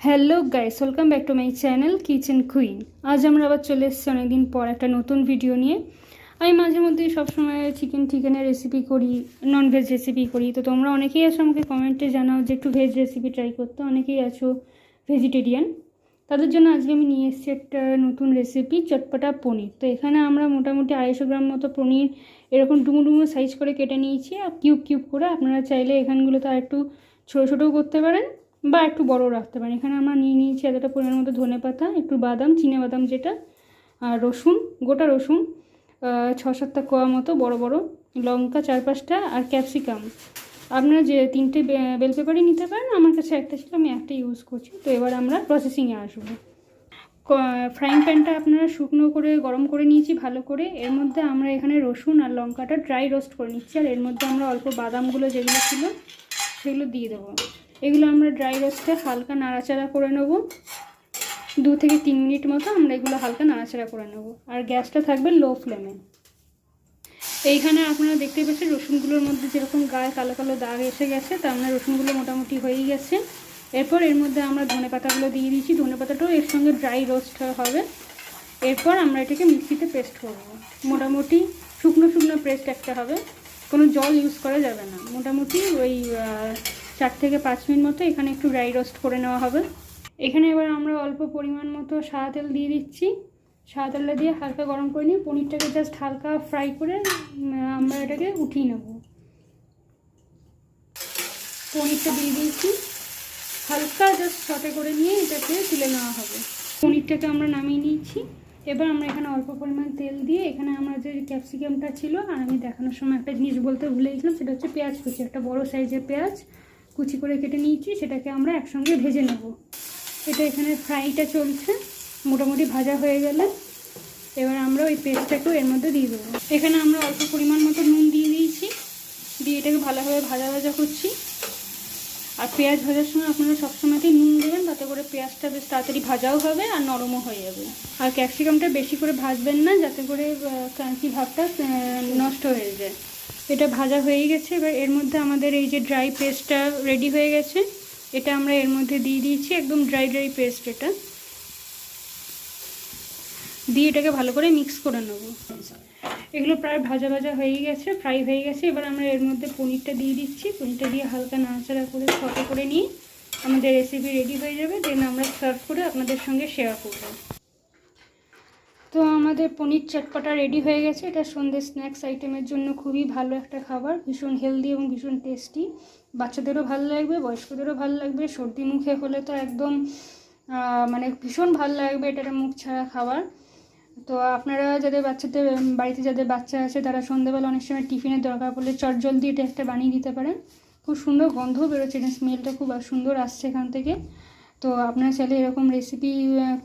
Hello guys, welcome back to my channel kitchen queen. আজ আমরা আবার চলে এসেছি অনেকদিন পর একটা নতুন ভিডিও নিয়ে। আমি মাঝে মধ্যে সবসময় চিকেনের রেসিপি করি, ননভেজ রেসিপি করি। তো তোমরা অনেকেই আছো আমাকে কমেন্টে জানাও যে একটু ভেজ রেসিপি ট্রাই করতে, অনেকেই আছো ভেজিটেরিয়ান। তাদের জন্য আজকে আমি নিয়ে এসেছি একটা নতুন রেসিপি, চটপটা পনির। তো এখানে আমরা মোটামুটি 250 গ্রাম মতো পনির এরকম ডুমো ডুমো সাইজ করে কেটে নিয়েছি, আর কিউব কিউব করে। আপনারা চাইলে এখানগুলোতে আর একটু ছোটো ছোটোও করতে পারেন বা একটু বড় রাখতে পারেন। এখানে আমরা নিয়ে নিয়েছি এতটা পরিমাণ মতো ধনেপাতা, একটু বাদাম, চিনাবাদাম যেটা, আর রসুন, গোটা রসুন 6-7টা কোয়া মতো বড় বড়, লঙ্কা 4-5টা, আর ক্যাপসিকাম আপনারা যে 3টে বেল পেপারই নিতে পারেন। আমার কাছে একটা ছিল, আমি একটা ইউজ করছি। তো এবার আমরা প্রসেসিংয়ে আসবো। ফ্রাইং প্যানটা আপনারা শুকনো করে গরম করে নিয়েছি ভালো করে। এর মধ্যে আমরা এখানে রসুন আর লঙ্কাটা ড্রাই রোস্ট করে নিচ্ছি, আর এর মধ্যে আমরা অল্প বাদামগুলো যেগুলো ছিল সেগুলো দিয়ে দেবো। এগুলো আমরা ড্রাই রোস্টে হালকা নাড়াচাড়া করে নেব, 2 থেকে 3 মিনিট মতো আমরা এগুলো হালকা নাড়াচাড়া করে নেব। আর গ্যাসটা থাকবে লো ফ্লেমে। এইখানে আপনারা দেখতে পাচ্ছেন রসুনগুলোর মধ্যে যেরকম গায়ে কালো কালো দাগ এসে গেছে, তার মানে রসুনগুলো মোটামুটি হয়েই গেছে। এরপর এর মধ্যে আমরা ধনেপাতাগুলো দিয়ে দিয়েছি, ধনেপাতাটাও এর সঙ্গে ড্রাই রোস্ট হবে। এরপর আমরা এটাকে মিক্সিতে পেস্ট করব। মোটামুটি শুকনো শুকনো পেস্ট একটা হবে, কোনো জল ইউজ করা যাবে না। মোটামুটি ওই 4 থেকে 5 মিনিট মতো এখানে একটু ড্রাই রোস্ট করে নেওয়া হবে। এখানে এবার আমরা অল্প পরিমাণ মতো সাদা তেল দিয়ে দিচ্ছি। সাদা তেলটা দিয়ে হালকা গরম করে নিয়ে পনিরটাকে জাস্ট হালকা ফ্রাই করে আমরা এটাকে উঠিয়ে নেব। পনিরটা দিয়ে দিয়েছি, হালকা জাস্ট সটে করে নিয়ে এটাকে তুলে নেওয়া হবে। পনিরটাকে আমরা নামিয়ে নিয়েছি। এবার আমরা এখানে অল্প পরিমাণ তেল দিয়ে এখানে আমরা যে ক্যাপসিকামটা ছিল, আর আমি দেখানোর সময় একটা জিনিস বলতে ভুলে গেছিলাম, সেটা হচ্ছে পেঁয়াজ কুচি। একটা বড় সাইজের পেঁয়াজ কুচি করে কেটে নিয়েছি, সেটাকে আমরা একসঙ্গে ভেজে নেব। এটা এখানে ফ্রাইটা চলছে, মোটামুটি ভাজা হয়ে গেলে এবার আমরা ওই পেস্টটাকেও এর মধ্যে দিয়ে দেবো। এখানে আমরা অল্প পরিমাণ মতো নুন দিয়ে দিয়েছি, দিয়ে এটাকে ভালোভাবে ভাজা ভাজা করছি। আর পেঁয়াজ ভাজার সময় আপনারা সবসময়তেই নুন দেবেন, তাতে করে পেঁয়াজটা বেশ তাড়াতাড়ি ভাজাও হবে আর নরমও হয়ে যাবে। আর ক্যাপসিকামটা বেশি করে ভাজবেন না, যাতে করে ক্রাঞ্চি ভাবটা নষ্ট হয়ে যায়। এটা ভাজা হয়ে গেছে। এবার এর মধ্যে আমাদের এই যে ড্রাই পেস্টটা রেডি হয়ে গেছে, এটা আমরা এর মধ্যে দিয়ে দিয়েছি, একদম ড্রাই পেস্ট। এটা দিয়ে এটাকে ভালো করে মিক্স করে নেব। এগুলো প্রায় ভাজা ভাজা হয়ে গেছে, ফ্রাই হয়ে গেছে। এবার আমরা এর মধ্যে পনিরটা দিয়ে দিচ্ছি। পনিরটা দিয়ে হালকা নাড়াচাড়া করে সটে করে নিয়ে আমাদের রেসিপি রেডি হয়ে যাবে। দেন আমরা সার্ভ করে আপনাদের সঙ্গে শেয়ার করব। তো আমাদের পনির চটপটা রেডি হয়ে গেছে। এটা সন্ধ্যে স্ন্যাক্স আইটেমের জন্য খুবই ভালো একটা খাবার, ভীষণ হেলদি এবং ভীষণ টেস্টি। বাচ্চাদেরও ভালো লাগবে, বয়স্কদেরও ভালো লাগবে। সর্দি মুখে হলে তো একদম মানে ভীষণ ভালো লাগবে। এটা একটা মুখ ছাড়া খাবার। তো আপনারা যাদের বাচ্চাদের বাড়িতে যাদের বাচ্চা আছে, তারা সন্ধ্যেবেলা অনেক সময় টিফিনের দরকার পড়লে চটজলদি এটা একটা বানিয়ে দিতে পারেন। খুব সুন্দর গন্ধও বেরোচ্ছে, এটা স্মেলটা খুব সুন্দর আসছে এখান থেকে। তো আপনারা চাইলে এরকম রেসিপি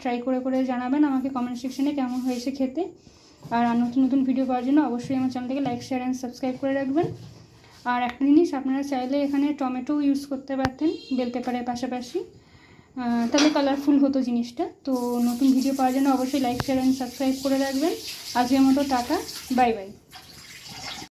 ট্রাই করে করে জানাবেন আমাকে কমেন্ট সেকশনে কেমন হয়েছে খেতে। আর নতুন নতুন ভিডিও পাওয়ার জন্য অবশ্যই আমার চ্যানেলটাকে লাইক, শেয়ার অ্যান্ড সাবস্ক্রাইব করে রাখবেন। আর একটা জিনিস, আপনারা চাইলে এখানে টমেটো ইউজ করতে পারতেন বেল পেপারের পাশাপাশি, তাহলে কালারফুল হতো জিনিসটা। তো নতুন ভিডিও পাওয়ার জন্য অবশ্যই লাইক, শেয়ার অ্যান্ড সাবস্ক্রাইব করে রাখবেন। আজকের মতো টাটা, বাই বাই।